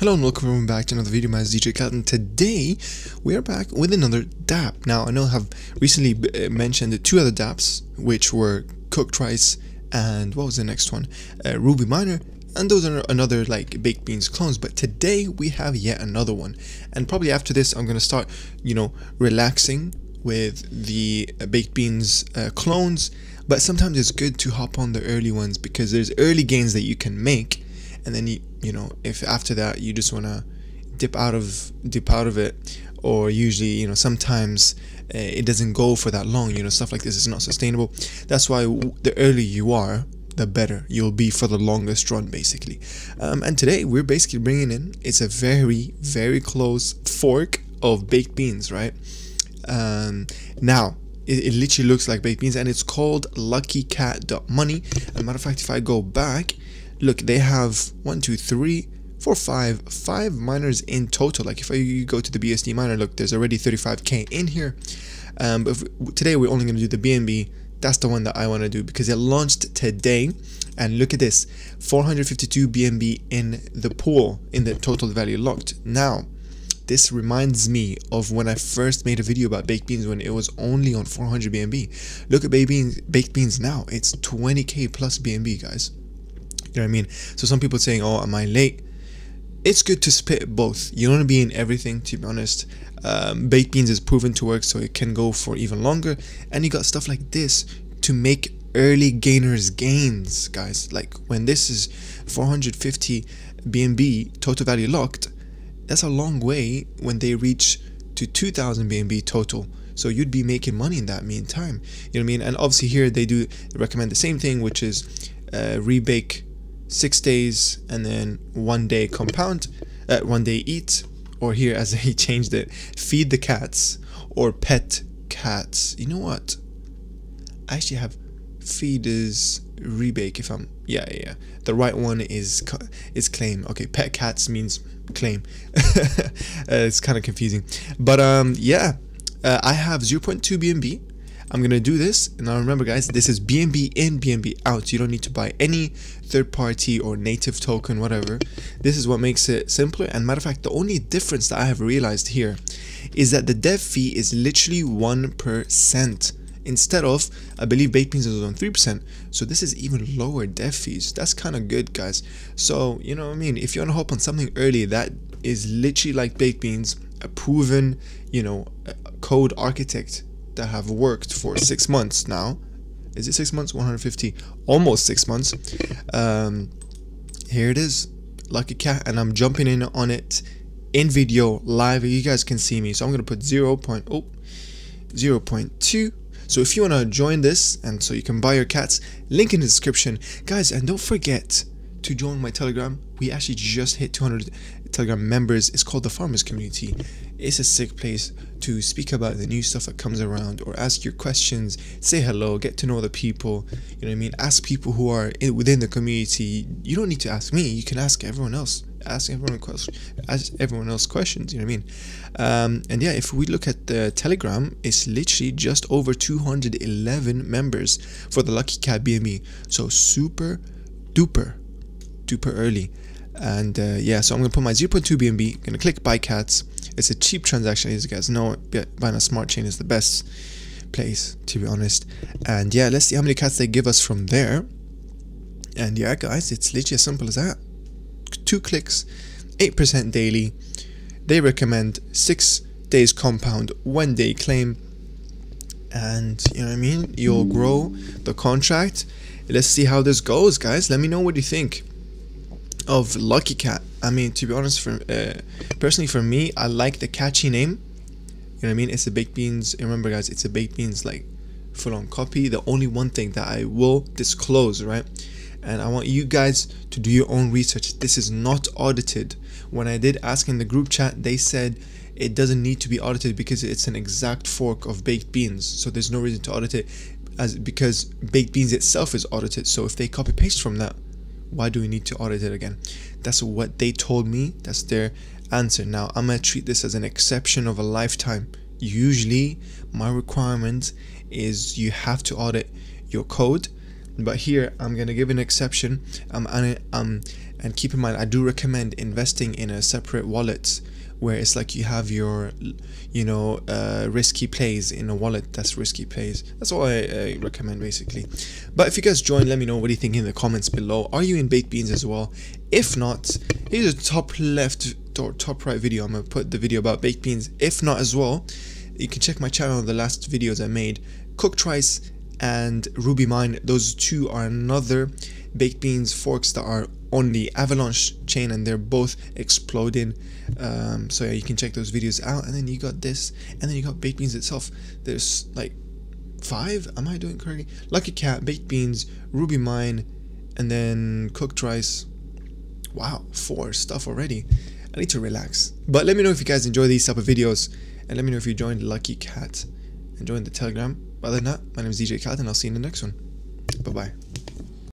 Hello and welcome back to another video. My name is DJ Cat, and today we are back with another dApp. Now I know I have recently mentioned the two other dApps, which were Cooked Rice and what was the next one? Ruby Miner, and those are another like baked beans clones. But today we have yet another one, and probably after this I'm gonna start, relaxing with the baked beans clones. But sometimes it's good to hop on the early ones because there's early gains that you can make. And then if after that you just wanna dip out of it, or usually sometimes it doesn't go for that long. Stuff like this is not sustainable. That's why the earlier you are, the better you'll be for the longest run, basically. And today we're basically bringing in, it's a very close fork of baked beans, right? Now it literally looks like baked beans, and it's called luckycat.money. As a matter of fact, if I go back, look, they have 5 miners in total. Like if you go to the BSD miner, look, there's already 35k in here. But today we're only going to do the BNB. That's the one that I want to do because it launched today. And look at this, 452 BNB in the pool, in the total value locked. Now, this reminds me of when I first made a video about baked beans when it was only on 400 BNB. Look at baked beans now. It's 20k plus BNB, guys. You know what I mean? So some people saying, oh, am I late? It's good to split both. You don't want to be in everything, to be honest. Baked beans is proven to work, so it can go for even longer. And you got stuff like this to make early gainers gains, guys. Like when this is 450 BNB total value locked, that's a long way when they reach to 2000 BNB total. So you'd be making money in that meantime. You know what I mean? And obviously here they do recommend the same thing, which is rebake 6 days and then 1 day compound, 1 day eat, or here as he changed it, feed the cats or pet cats. You know what? I actually have feed is rebake. If I'm yeah, the right one is claim. Okay, pet cats means claim. It's kind of confusing, but I have 0.2 BNB. I'm gonna do this, and now remember, guys, this is BNB in, BNB out. You don't need to buy any third-party or native token, whatever. This is what makes it simpler. And matter of fact, the only difference that I have realized here is that the dev fee is literally 1%. Instead of, I believe baked beans is on 3%, so this is even lower dev fees. That's kind of good, guys. So you know what I mean, if you want to hop on something early that is literally like baked beans, a proven code architect that have worked for 6 months now. Is it 6 months? 150, almost 6 months. Here it is, Lucky Cat, and I'm jumping in on it in video live. You guys can see me, so I'm gonna put 0.2. So if you want to join this, and so you can buy your cats, link in the description, guys. And don't forget to join my Telegram. We actually just hit 200 Telegram members. It's called the Farmers Community. It's a sick place to speak about the new stuff that comes around, or ask your questions, say hello, get to know the people. You know what I mean? Ask people who are within the community. You don't need to ask me. You can ask everyone else. Ask everyone else questions. You know what I mean? And yeah, if we look at the Telegram, it's literally just over 211 members for the Lucky Cat BNB. So super duper early. And yeah, so I'm gonna put my 0.2 BNB, gonna click buy cats. It's a cheap transaction, as you guys know. Buying a smart chain is the best place, to be honest. And yeah, let's see how many cats they give us from there. And yeah, guys, it's literally as simple as that. 2 clicks, 8% daily. They recommend 6 days compound, 1 day claim, and you know what I mean, you'll grow the contract. Let's see how this goes, guys. Let me know what you think of Lucky Cat. I mean, to be honest, personally for me, I like the catchy name. You know what I mean? It's a baked beans. Remember, guys, it's a baked beans like full-on copy. The only one thing that I will disclose, right? And I want you guys to do your own research. This is not audited. When I did ask in the group chat, they said it doesn't need to be audited because it's an exact fork of baked beans. So there's no reason to audit it, because baked beans itself is audited. So if they copy paste from that, why do we need to audit it again? That's what they told me. That's their answer. Now I'm gonna treat this as an exception of a lifetime. Usually my requirement is you have to audit your code, but here I'm gonna give an exception. I'm And keep in mind, I do recommend investing in a separate wallet where it's like you have your, you know, risky plays in a wallet that's risky plays. That's all I recommend basically. But if you guys join, let me know what do you think in the comments below. Are you in baked beans as well? If not, here's a top left or top right video. I'm gonna put the video about baked beans. If not as well, you can check my channel, the last videos I made. Cooked rice and Ruby Mine, those two are another baked beans forks that are on the Avalanche chain, and they're both exploding. So yeah, you can check those videos out. And then you got this, and then you got baked beans itself. There's like 5, am I doing correctly? Lucky Cat, baked beans, Ruby Mine, and then cooked rice. Wow, 4 stuff already. I need to relax. But let me know if you guys enjoy these type of videos, and let me know if you joined Lucky Cat and joined the Telegram. Other than that, my name is DJ Cat, and I'll see you in the next one. Bye bye.